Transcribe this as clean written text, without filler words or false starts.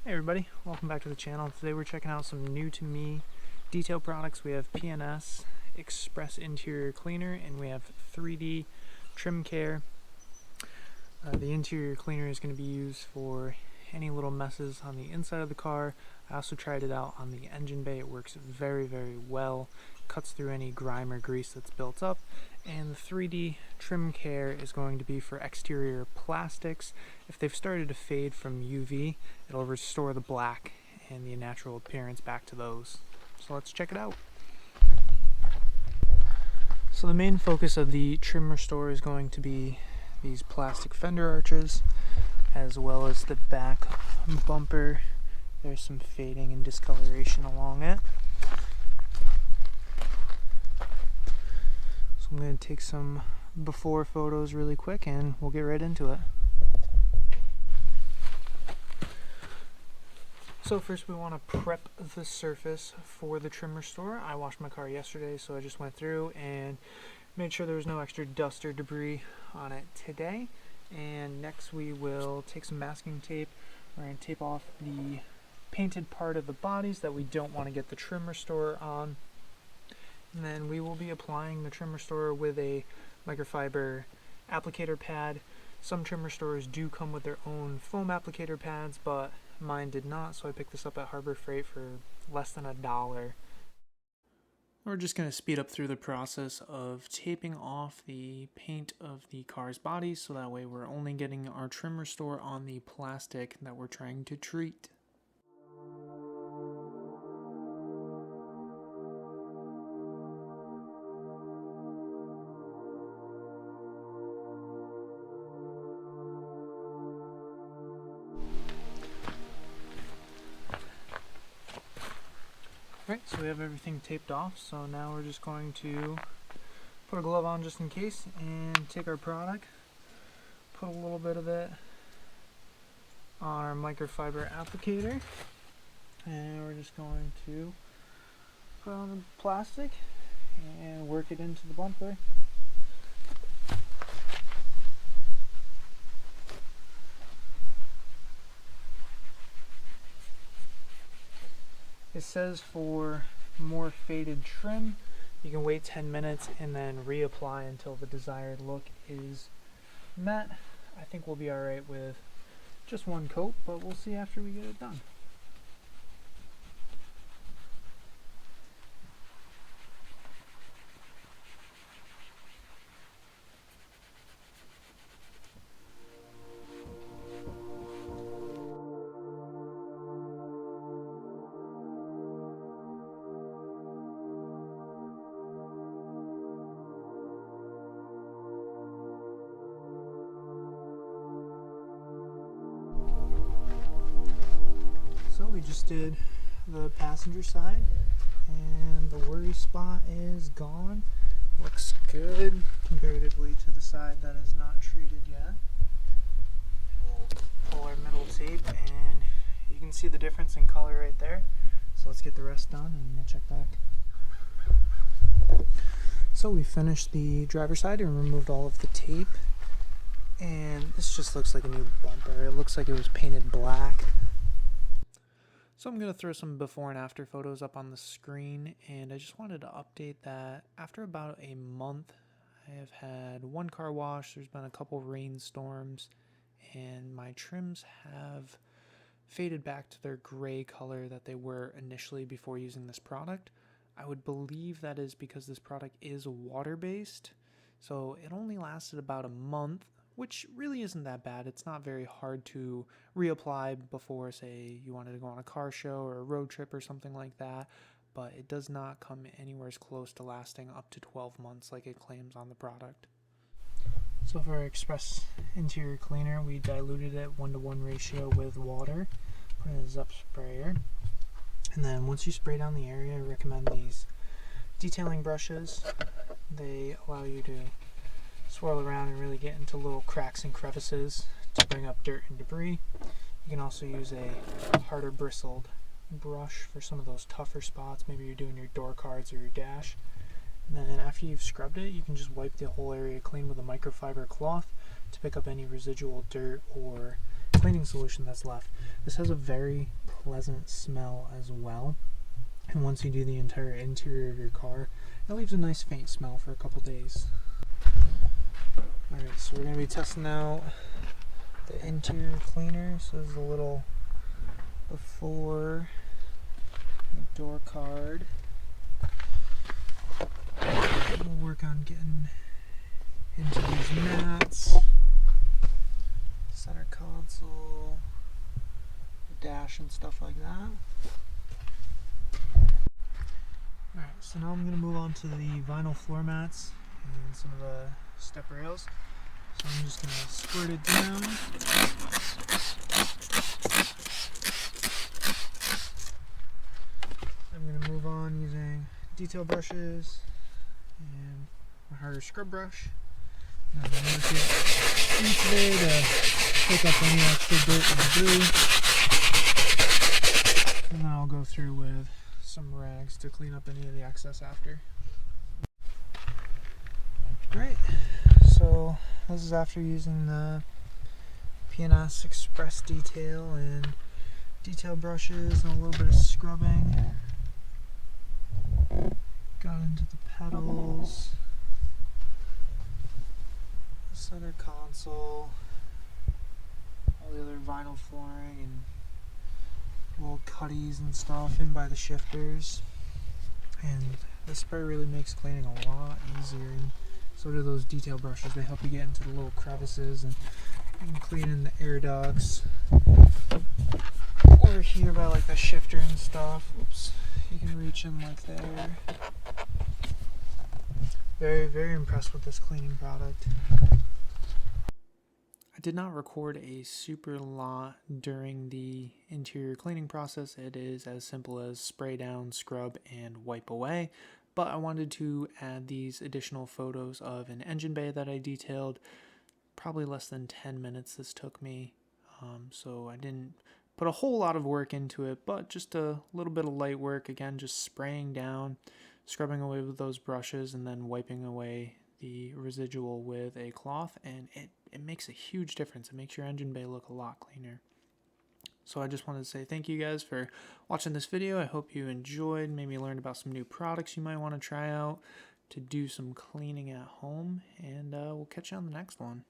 Hey everybody, welcome back to the channel. Today we're checking out some new to me detail products. We have PNS Express Interior Cleaner and we have 3D Trim Care. The interior cleaner is going to be used for any little messes on the inside of the car. I also tried it out on the engine bay. It works very well, cuts through any grime or grease that's built up. And the 3D Trim Care is going to be for exterior plastics. If they've started to fade from UV, it'll restore the black and the natural appearance back to those. So let's check it out. So the main focus of the trim restore is going to be these plastic fender arches, as well as the back bumper. There's some fading and discoloration along it. So I'm going to take some before photos really quick and we'll get right into it. So first we want to prep the surface for the trim restore. I washed my car yesterday, so I just went through and made sure there was no extra dust or debris on it today. And next we will take some masking tape. We're going to tape off the painted part of the bodies that we don't want to get the trim restore on. And then we will be applying the trim restorer with a microfiber applicator pad. Some trim restorers do come with their own foam applicator pads, but mine did not, so I picked this up at Harbor Freight for less than $1. We're just going to speed up through the process of taping off the paint of the car's body, so that way we're only getting our trim restore on the plastic that we're trying to treat. Alright, so we have everything taped off, so now we're just going to put a glove on just in case and take our product, put a little bit of it on our microfiber applicator, and we're just going to put on the plastic and work it into the bumper. It says for more faded trim, you can wait 10 minutes and then reapply until the desired look is met. I think we'll be alright with just one coat, but we'll see after we get it done. So we just did the passenger side and the worry spot is gone. Looks good comparatively to the side that is not treated yet. We'll pull our middle tape and you can see the difference in color right there. So let's get the rest done and we'll check back. So we finished the driver's side and removed all of the tape, and this just looks like a new bumper. It looks like it was painted black. So I'm going to throw some before and after photos up on the screen, and I just wanted to update that after about a month I have had one car wash, there's been a couple rainstorms, and my trims have faded back to their gray color that they were initially before using this product. I would believe that is because this product is water-based, so it only lasted about a month, which really isn't that bad. It's not very hard to reapply before, say, you wanted to go on a car show or a road trip or something like that, but it does not come anywhere as close to lasting up to 12 months like it claims on the product. So for our Express Interior Cleaner, we diluted it 1-to-1 ratio with water, put in a Zup sprayer, and then once you spray down the area, I recommend these detailing brushes. They allow you to swirl around and really get into little cracks and crevices to bring up dirt and debris. You can also use a harder bristled brush for some of those tougher spots. Maybe you're doing your door cards or your dash. And then after you've scrubbed it, you can just wipe the whole area clean with a microfiber cloth to pick up any residual dirt or cleaning solution that's left. This has a very pleasant smell as well, and once you do the entire interior of your car, it leaves a nice faint smell for a couple days. Alright, so we're going to be testing out the interior cleaner. So this is a little before the door card. We'll work on getting into these mats, center console, the dash and stuff like that. Alright, so now I'm going to move on to the vinyl floor mats and some of the step rails. So I'm just going to squirt it down. I'm going to move on using detail brushes and a harder scrub brush. Now I'm going to work it in today to pick up any extra dirt and debris. And then I'll go through with some rags to clean up any of the excess after. Alright, so this is after using the PNS Express detail and detail brushes and a little bit of scrubbing. Got into the pedals, the center console, all the other vinyl flooring and little cutties and stuff in by the shifters. And this spray really makes cleaning a lot easier, and so do those detail brushes. They help you get into the little crevices and clean in the air ducts. Or here by like the shifter and stuff. Oops. You can reach in like there. Very, very impressed with this cleaning product. I did not record a super lot during the interior cleaning process. It is as simple as spray down, scrub, and wipe away. But I wanted to add these additional photos of an engine bay that I detailed. Probably less than 10 minutes this took me. So I didn't put a whole lot of work into it, but just a little bit of light work. Again, just spraying down, scrubbing away with those brushes, and then wiping away the residual with a cloth, and it makes a huge difference. It makes your engine bay look a lot cleaner. So I just wanted to say thank you guys for watching this video. I hope you enjoyed, maybe learned about some new products you might want to try out to do some cleaning at home, and we'll catch you on the next one.